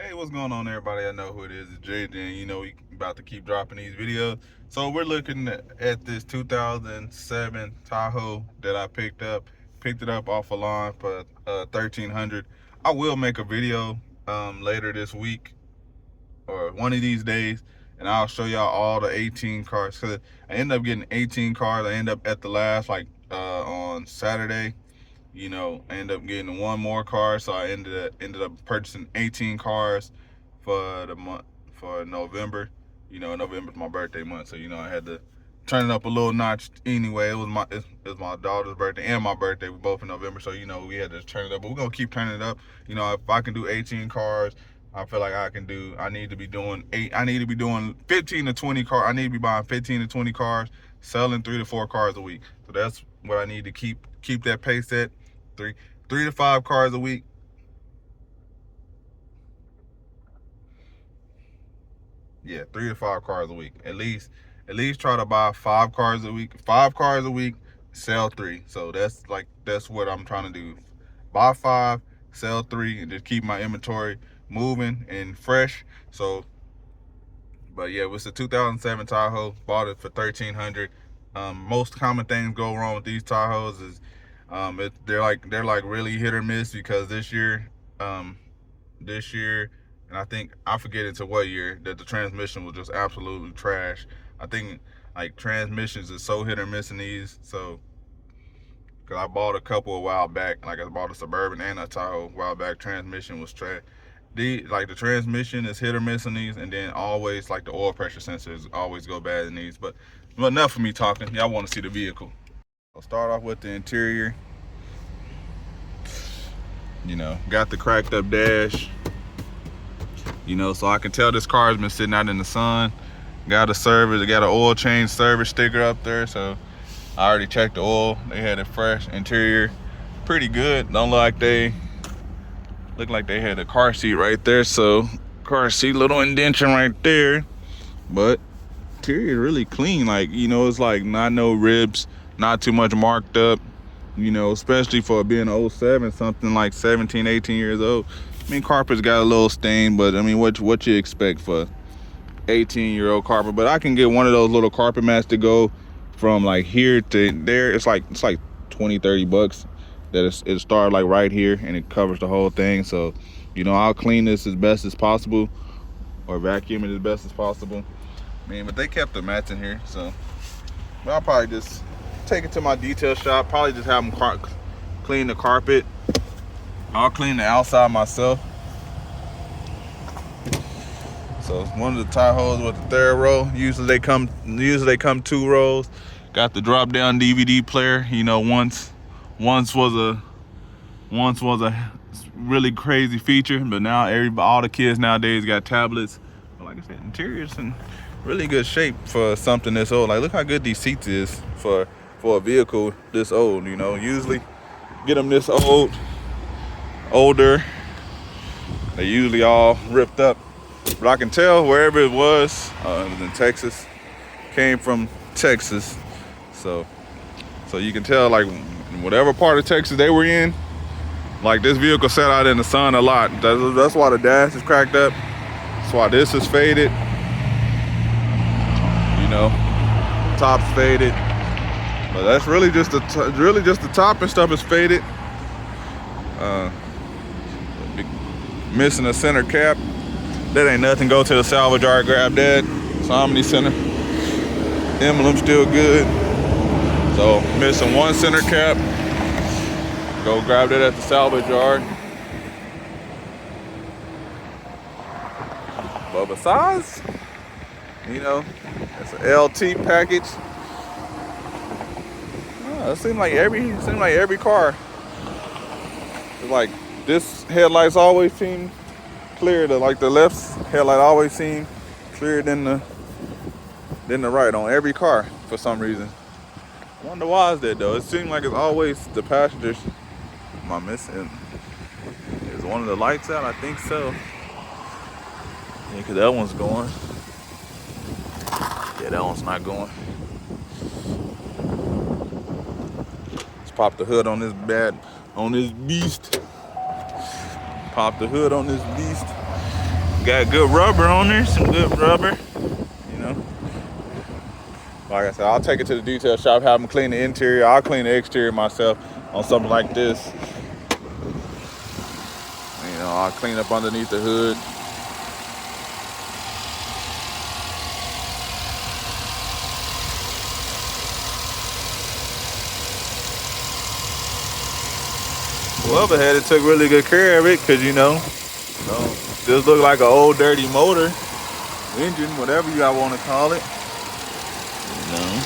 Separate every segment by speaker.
Speaker 1: Hey, what's going on, everybody? I know who it is. It's JJ. You know, we about to keep dropping these videos. So we're looking at this 2007 Tahoe that I picked up. Picked it up off a line for 1,300. I will make a video later this week or one of these days, and I'll show y'all all the 18 cars. Cause I ended up getting 18 cars. I ended up at the last on Saturday. I ended up getting one more car, so I ended up purchasing 18 cars for the month for November. November's my birthday month, so I had to turn it up a little notch. Anyway, it was my daughter's birthday and my birthday. We both in November, so we had to turn it up. But we're gonna keep turning it up. If I can do 18 cars, I feel like I can do. I need to be doing eight. I need to be doing 15 to 20 cars. I need to be buying 15 to 20 cars, selling 3 to 4 cars a week. So that's what I need to keep that pace at. Three to 5 cars a week. Yeah, 3 to 5 cars a week. At least try to buy 5 cars a week. 5 cars a week, sell 3. So that's what I'm trying to do. Buy 5, sell 3, and just keep my inventory moving and fresh. So, but yeah, it was a 2007 Tahoe. Bought it for 1,300. Most common things go wrong with these Tahoes is they're like really hit or miss because this year, and I think I forget into what year that the transmission was just absolutely trash. I think like transmissions is so hit or miss in these. So, because I bought a couple a while back, like I bought a Suburban and a Tahoe a while back, transmission was trash. The transmission is hit or miss in these, and then always like the oil pressure sensors always go bad in these. But enough of me talking. Y'all want to see the vehicle. I'll start off with the interior. Got the cracked up dash. So I can tell this car has been sitting out in the sun. Got an oil change service sticker up there, so I already checked the oil. They had it fresh. Interior, pretty good. Don't look like they had a car seat right there, so car seat, little indention right there. But interior really clean. It's like not no ribs, not too much marked up. Especially for being 07, something like 17, 18 years old. I mean, carpet's got a little stain, but I mean, what you expect for 18-year-old carpet? But I can get one of those little carpet mats to go from like here to there. It's like 20, 30 bucks. It starts like right here, and it covers the whole thing. So, I'll clean this as best as possible, or vacuum it as best as possible. I mean, but they kept the mats in here, so but I'll probably just take it to my detail shop. Probably just have them clean the carpet. I'll clean the outside myself. So it's one of the Tahoes with the third row. Usually they come 2 rows. Got the drop down DVD player. Once was a really crazy feature, but now all the kids nowadays got tablets. But like I said, interior's in really good shape for something this old. Like, look how good these seats is for a vehicle this old. Usually get them this older, they usually all ripped up. But I can tell wherever it was in Texas, came from Texas. So you can tell, like, whatever part of Texas they were in, like, this vehicle sat out in the sun a lot. That's why the dash is cracked up. That's why this is faded. Top's faded. But that's really just the top and stuff is faded. Missing a center cap. That ain't nothing. Go to the salvage yard, grab that. Somni Center. Emblem still good. So missing one center cap. Go grab that at the salvage yard. But besides, it's an LT package. It seemed like every car. It's like this headlights always seem clear. The left headlight always seem clearer than the right on every car for some reason. I wonder why is that though? It seems like it's always the passengers. Am I missing? Is one of the lights out? I think so. Yeah, because that one's going. Yeah, that one's not going. Let's pop the hood on this beast. Pop the hood on this beast. Got good rubber on there, some good rubber, you know. Like I said, I'll take it to the detail shop, have them clean the interior. I'll clean the exterior myself on something like this. You know, I'll clean up underneath the hood. Whoever had it took really good care of it, because you know, this look like an old dirty motor, engine, whatever you want to call it. You know.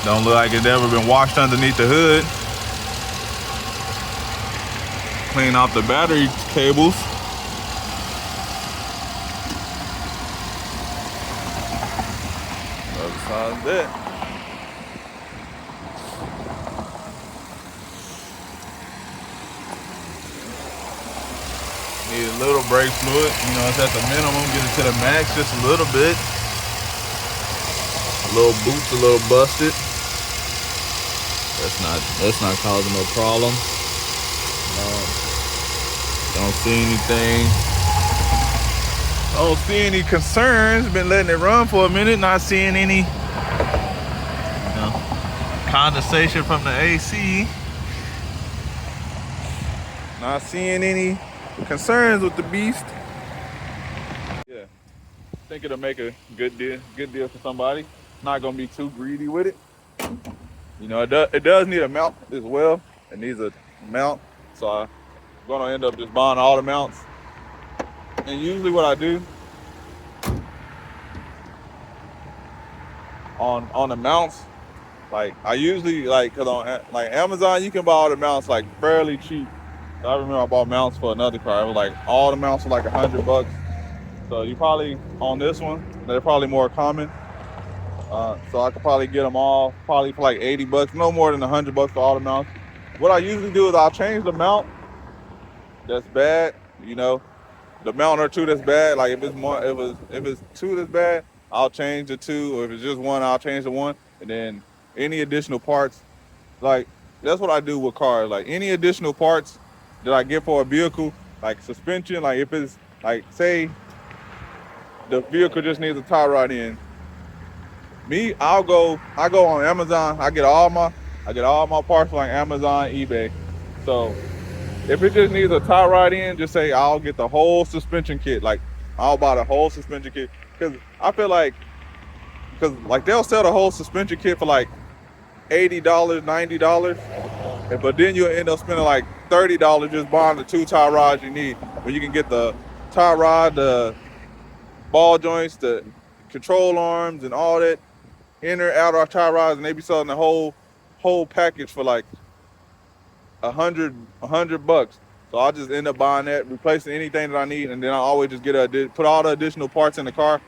Speaker 1: Don't look like it's ever been washed underneath the hood. Clean off the battery cables. Besides that, need a little brake fluid. You know, it's at the minimum. Get it to the max just a little bit. A little boots, a little busted. That's not causing no problem. Don't see anything. Don't see any concerns. Been letting it run for a minute. Not seeing any condensation from the AC. Not seeing any concerns with the beast. Yeah, I think it'll make a good deal for somebody. Not gonna be too greedy with it. You know, it does need a mount as well. It needs a mount, so I'm gonna end up just buying all the mounts. And usually what I do on the mounts, like I usually cause on like Amazon you can buy all the mounts like fairly cheap. I remember I bought mounts for another car. It was like all the mounts were like $100. So you probably on this one, they're probably more common. So I could probably get them all probably for like $80, no more than $100 for all the mounts. What I usually do is I'll change the mount that's bad, you know, the mount or two that's bad. Like if it's two that's bad, I'll change the two, or if it's just one, I'll change the one, and then any additional parts, like that's what I do with cars. Like any additional parts that I get for a vehicle, like suspension, like if it's like say the vehicle just needs a tie rod in. I go on Amazon. I get all my parts from like Amazon, eBay. So if it just needs a tie rod in, just say I'll get the whole suspension kit. Like I'll buy the whole suspension kit, because I feel like they'll sell the whole suspension kit for like $80, $90, but then you'll end up spending like $30 just buying the two tie rods you need. When you can get the tie rod, the ball joints, the control arms, and all that inner outer tie rods, and they be selling the whole package for like $100. So I'll just end up buying that, replacing anything that I need, and then I always just put all the additional parts in the car.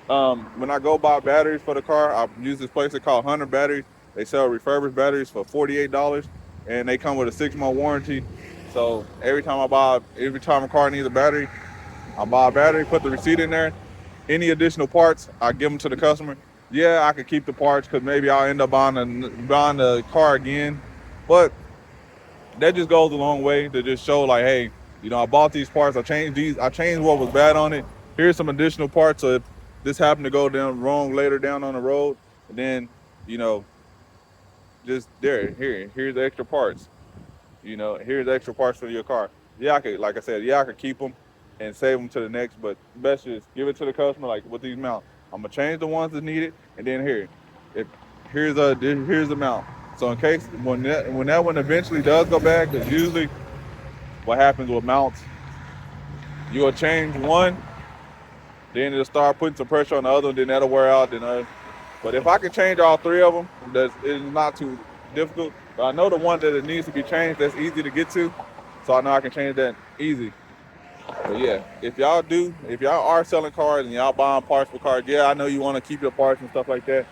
Speaker 1: When I go buy batteries for the car, I use this place called Hunter Batteries. They sell refurbished batteries for $48, and they come with a 6-month warranty. So every time a car needs a battery, I buy a battery, put the receipt in there. Any additional parts, I give them to the customer. Yeah, I could keep the parts because maybe I'll end up buying the car again. But that just goes a long way to just show like, hey, you know, I bought these parts, I changed what was bad on it. Here's some additional parts. So if this happened to go down wrong later down on the road, and then, you know, just here's the extra parts. You know, here's extra parts for your car. Yeah, I could keep them and save them to the next, but best just give it to the customer, like with these mounts. I'm gonna change the ones that need it, and then here's the mount. So in case when that one eventually does go bad, because usually what happens with mounts, you'll change one, then it'll start putting some pressure on the other, then that'll wear out. But if I can change all three of them, it's not too difficult. But I know the one that it needs to be changed, that's easy to get to, so I know I can change that easy. But yeah, if y'all are selling cars and y'all buying parts for cars, yeah, I know you want to keep your parts and stuff like that.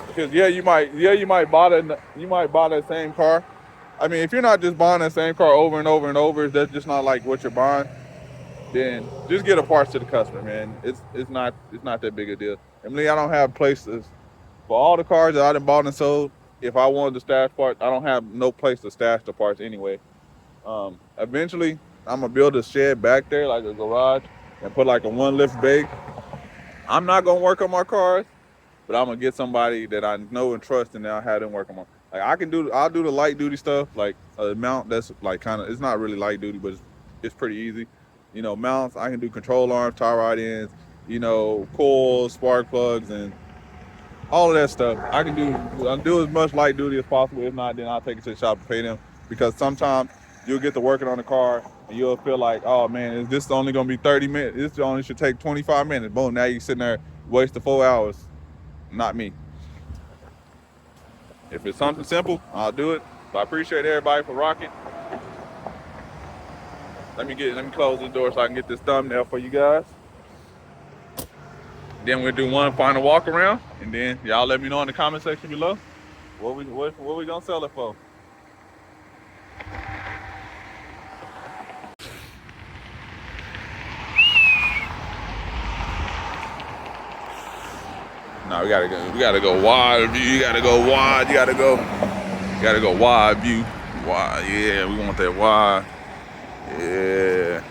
Speaker 1: Because you might buy that same car. I mean, if you're not just buying that same car over and over and over, that's just not like what you're buying, then just get a parts to the customer, man. It's not that big a deal. I mean, I don't have places for all the cars that I done bought and sold. if I wanted to stash parts, I don't have no place to stash the parts anyway. Eventually, I'm gonna build a shed back there, like a garage, and put like a one lift bay. I'm not gonna work on my cars, but I'm gonna get somebody that I know and trust, and I'll have them work on my. Like I'll do the light duty stuff, like a mount that's like kind of, it's not really light duty, but it's pretty easy. You know, mounts. I can do control arms, tie rod ends, you know, coils, spark plugs, and all of that stuff. I'll do as much light duty as possible. If not, then I'll take it to the shop and pay them, because sometimes you'll get to working on the car and you'll feel like, oh man, is this only gonna be 30 minutes? This only should take 25 minutes. Boom, now you're sitting there wasting 4 hours. Not me. If it's something simple, I'll do it. So I appreciate everybody for rocking. Let me close this door so I can get this thumbnail for you guys. Then we'll do one final walk around, and then y'all let me know in the comment section below what we gonna sell it for. No, we gotta go wide view. You gotta go wide. You gotta go wide view. Wide, yeah, we want that wide. Yeah.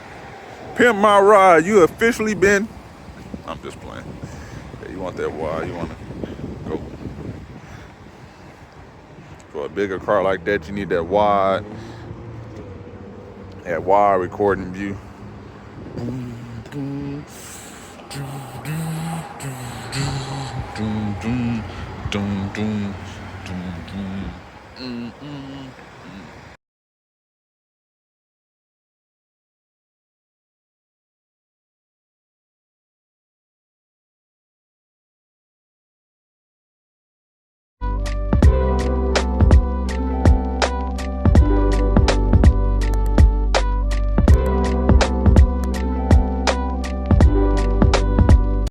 Speaker 1: Pimp my ride. You officially been. I'm just playing. Yeah, you want that wide. You want to go for a bigger car like that. You need that wide recording view.